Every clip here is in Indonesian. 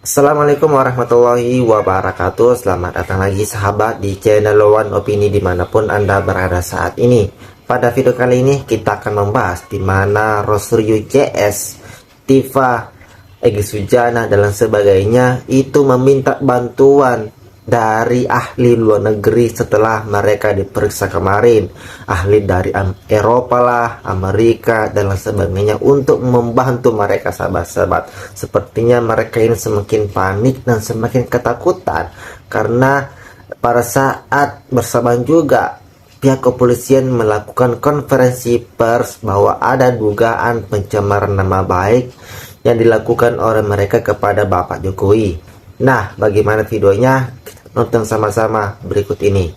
Assalamualaikum warahmatullahi wabarakatuh. Selamat datang lagi sahabat di channel One Opini dimanapun Anda berada saat ini. Pada video kali ini kita akan membahas di mana Rosriu JS, Tifa, Egy Sujana dan sebagainya itu meminta bantuan dari ahli luar negeri setelah mereka diperiksa kemarin. Ahli dari Eropa lah, Amerika dan sebagainya untuk membantu mereka sahabat-sahabat. Sepertinya mereka ini semakin panik dan semakin ketakutan karena pada saat bersamaan juga pihak kepolisian melakukan konferensi pers bahwa ada dugaan pencemaran nama baik yang dilakukan oleh mereka kepada Bapak Jokowi. Nah, bagaimana videonya? Nonton sama-sama berikut ini.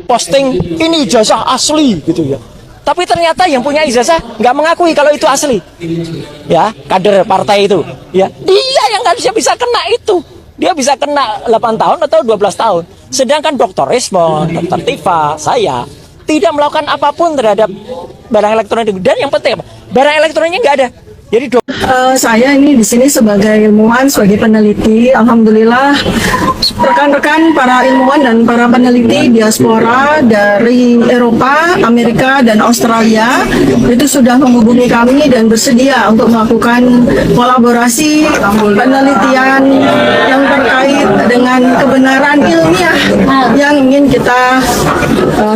Posting ini ijazah asli gitu ya. Tapi ternyata yang punya ijazah nggak mengakui kalau itu asli. Ya, kader partai itu. Ya, dia yang harusnya bisa kena itu. Dia bisa kena 8 tahun atau 12 tahun. Sedangkan Dr. Ismon, Dr. Tifa, saya tidak melakukan apapun terhadap barang elektronik. Dan yang penting apa? Barang elektroniknya nggak ada. Jadi saya ini di sini sebagai ilmuwan, sebagai peneliti. Alhamdulillah, rekan-rekan para ilmuwan dan para peneliti diaspora dari Eropa, Amerika, dan Australia itu sudah menghubungi kami dan bersedia untuk melakukan kolaborasi penelitian yang terkait dengan kebenaran ilmiah yang ingin kita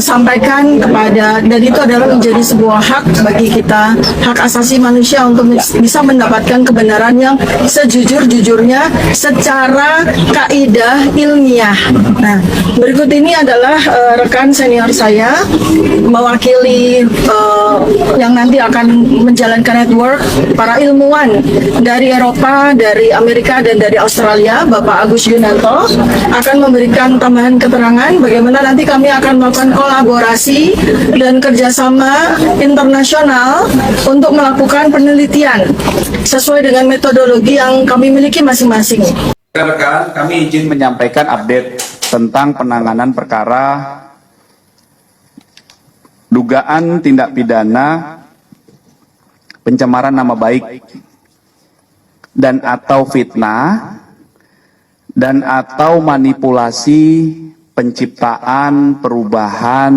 sampaikan kepada, dan itu adalah menjadi sebuah hak bagi kita, hak asasi manusia untuk bisa mendapatkan kebenaran yang sejujur-jujurnya secara kaidah ilmiah. Nah, berikut ini adalah rekan senior saya mewakili yang nanti akan menjalankan network para ilmuwan dari Eropa, dari Amerika, dan dari Australia. Bapak Agus Yunanto akan memberikan tambahan keterangan bagaimana nanti kami akan melakukan kolaborasi dan kerjasama internasional untuk melakukan penelitian sesuai dengan metodologi yang kami miliki masing-masing. Rekan-rekan, kami izin menyampaikan update tentang penanganan perkara dugaan tindak pidana pencemaran nama baik dan atau fitnah dan atau manipulasi penciptaan, perubahan,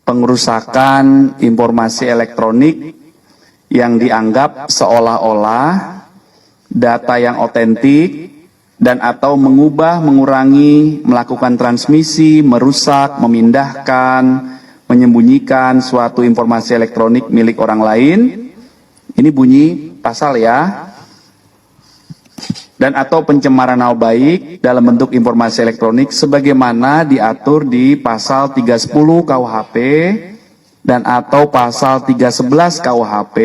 pengerusakan informasi elektronik yang dianggap seolah-olah data yang otentik dan atau mengubah, mengurangi, melakukan transmisi, merusak, memindahkan, menyembunyikan suatu informasi elektronik milik orang lain. Ini bunyi pasal ya. Dan atau pencemaran nama baik dalam bentuk informasi elektronik sebagaimana diatur di pasal 310 KUHP dan atau pasal 311 KUHP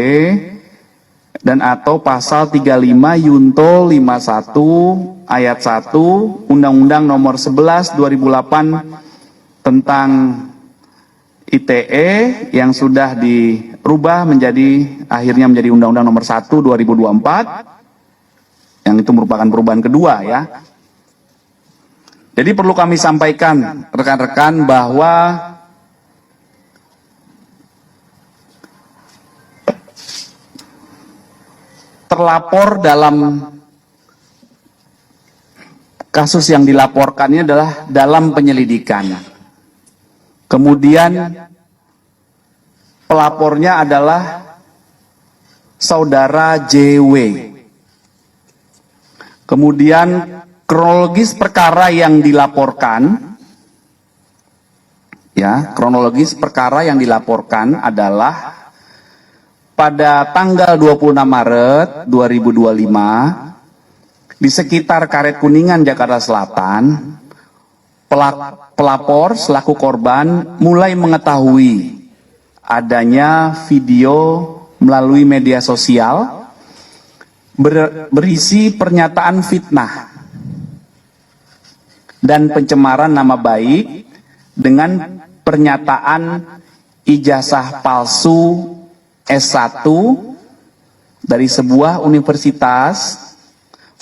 dan atau pasal 35 Yunto 51 ayat 1 Undang-Undang Nomor 11 2008 tentang ITE yang sudah dirubah akhirnya menjadi Undang-Undang Nomor 1 2024 yang itu merupakan perubahan kedua ya. Jadi perlu kami sampaikan rekan-rekan bahwa terlapor dalam kasus yang dilaporkannya adalah dalam penyelidikan. Kemudian pelapornya adalah saudara JW. Kemudian kronologis perkara yang dilaporkan, ya, kronologis perkara yang dilaporkan adalah pada tanggal 26 Maret 2025 di sekitar Karet Kuningan, Jakarta Selatan, pelapor selaku korban mulai mengetahui adanya video melalui media sosial berisi pernyataan fitnah dan pencemaran nama baik dengan pernyataan ijazah palsu S1 dari sebuah universitas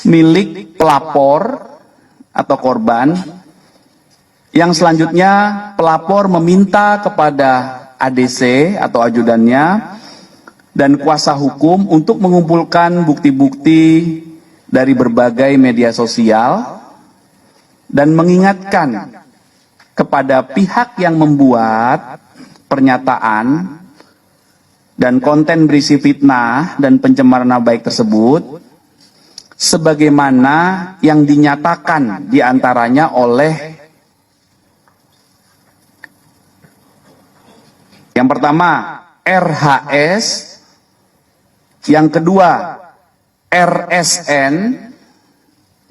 milik pelapor atau korban, yang selanjutnya pelapor meminta kepada ADC atau ajudannya dan kuasa hukum untuk mengumpulkan bukti-bukti dari berbagai media sosial dan mengingatkan kepada pihak yang membuat pernyataan dan konten berisi fitnah dan pencemaran nama baik tersebut sebagaimana yang dinyatakan diantaranya oleh yang pertama RHS, yang kedua RSN,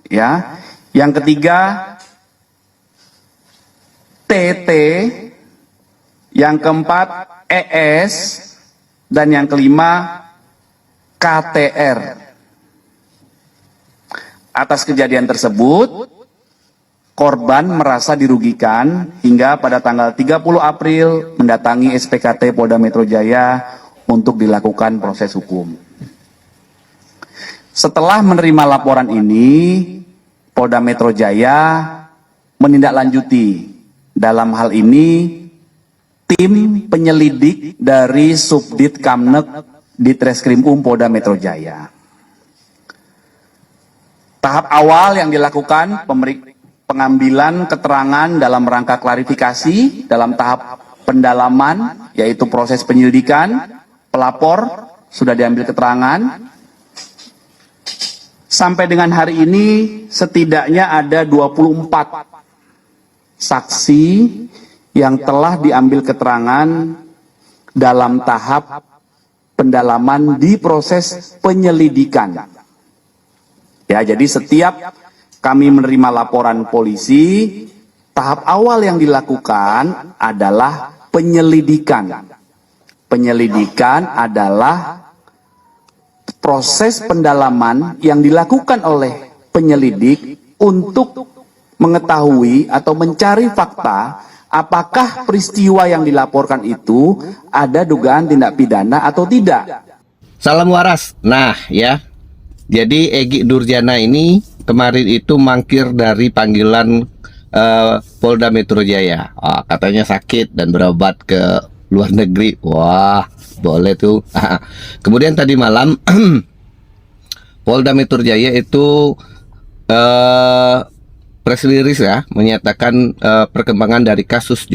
ya, yang ketiga TT, yang keempat ES, dan yang kelima KTR. Atas kejadian tersebut, korban merasa dirugikan hingga pada tanggal 30 April mendatangi SPKT Polda Metro Jaya untuk dilakukan proses hukum. Setelah menerima laporan ini, Polda Metro Jaya menindaklanjuti. Dalam hal ini, tim penyelidik dari Subdit Kamnek Ditreskrim Polda Metro Jaya. Tahap awal yang dilakukan pengambilan keterangan dalam rangka klarifikasi dalam tahap pendalaman, yaitu proses penyelidikan, pelapor sudah diambil keterangan. Sampai dengan hari ini setidaknya ada 24 saksi yang telah diambil keterangan dalam tahap pendalaman di proses penyelidikan. Ya, jadi setiap kami menerima laporan polisi, tahap awal yang dilakukan adalah penyelidikan. Penyelidikan adalah proses pendalaman yang dilakukan oleh penyelidik untuk mengetahui atau mencari fakta apakah peristiwa yang dilaporkan itu ada dugaan tindak pidana atau tidak. Salam waras. Nah ya, jadi Egy Nurjana ini kemarin itu mangkir dari panggilan Polda Metro Jaya. Katanya sakit dan berobat ke luar negeri. Wah, boleh tuh. Kemudian tadi malam Polda Metro Jaya itu press release ya, menyatakan perkembangan dari kasus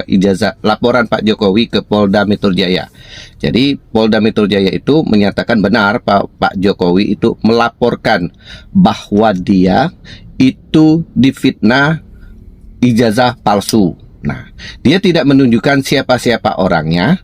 ijazah laporan Pak Jokowi ke Polda Metro Jaya. Jadi Polda Metro Jaya itu menyatakan benar Pak Jokowi itu melaporkan bahwa dia itu difitnah ijazah palsu. Nah, dia tidak menunjukkan siapa-siapa orangnya,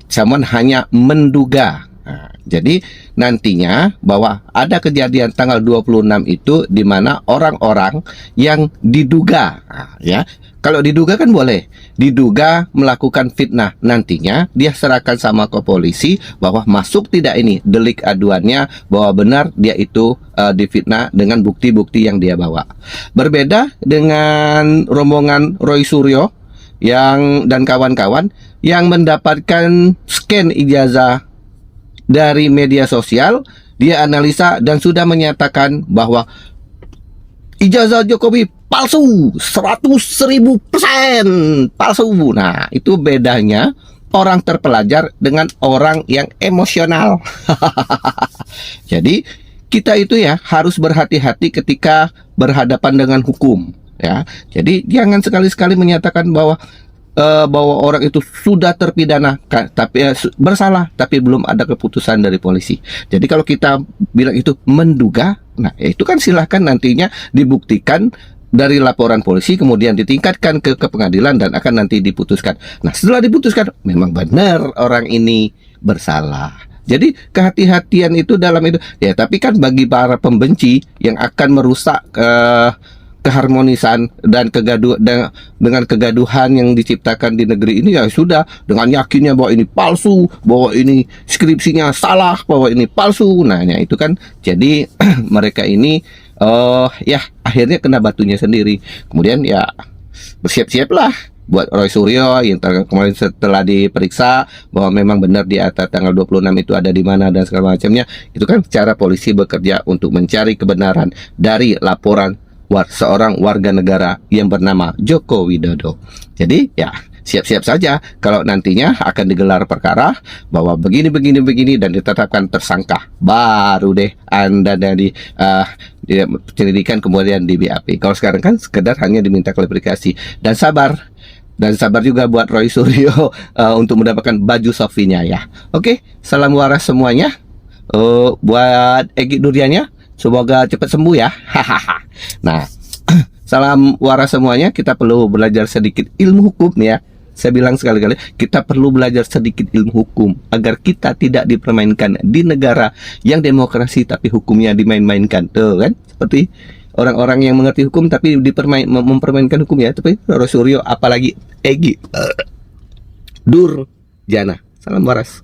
cuman hanya menduga. Nah, jadi nantinya bahwa ada kejadian tanggal 26 itu di mana orang-orang yang diduga, ya, kalau diduga kan boleh, diduga melakukan fitnah, nantinya dia serahkan sama ke polisi bahwa masuk tidak ini delik aduannya bahwa benar dia itu difitnah dengan bukti-bukti yang dia bawa. Berbeda dengan rombongan Roy Suryo yang dan kawan-kawan yang mendapatkan scan ijazah dari media sosial, dia analisa dan sudah menyatakan bahwa ijazah Jokowi palsu, 100.000% palsu. Nah, itu bedanya orang terpelajar dengan orang yang emosional. Jadi, kita itu ya harus berhati-hati ketika berhadapan dengan hukum. Ya, jadi jangan sekali-sekali menyatakan bahwa orang itu sudah terpidana tapi bersalah tapi belum ada keputusan dari polisi. Jadi kalau kita bilang itu menduga, nah itu kan silahkan nantinya dibuktikan dari laporan polisi kemudian ditingkatkan ke pengadilan dan akan nanti diputuskan. Nah setelah diputuskan memang benar orang ini bersalah. Jadi kehati-hatian itu dalam itu ya, tapi kan bagi para pembenci yang akan merusak keharmonisan dan dengan kegaduhan yang diciptakan di negeri ini, ya sudah dengan yakinnya bahwa ini palsu, bahwa ini skripsinya salah, bahwa ini palsu. Nah ya itu kan jadi mereka ini ya akhirnya kena batunya sendiri. Kemudian ya bersiap-siaplah buat Roy Suryo yang kemarin setelah diperiksa bahwa memang benar di atas tanggal 26 itu ada di mana dan segala macamnya. Itu kan cara polisi bekerja untuk mencari kebenaran dari laporan seorang warga negara yang bernama Joko Widodo. Jadi ya siap-siap saja kalau nantinya akan digelar perkara bahwa begini dan ditetapkan tersangka, baru deh Anda dari penyelidikan kemudian di BAP. Kalau sekarang kan sekedar hanya diminta klarifikasi dan sabar juga buat Roy Suryo untuk mendapatkan baju Sofinya ya. Oke, salam waras semuanya. Buat Egi Nurdianya, semoga cepat sembuh ya. Nah, salam waras semuanya. Kita perlu belajar sedikit ilmu hukum ya. Saya bilang sekali-kali, kita perlu belajar sedikit ilmu hukum agar kita tidak dipermainkan di negara yang demokrasi tapi hukumnya dimain-mainkan. Tuh kan, seperti orang-orang yang mengerti hukum tapi mempermainkan hukum ya. Tapi Roy Suryo apalagi Egi Durjana. Salam waras.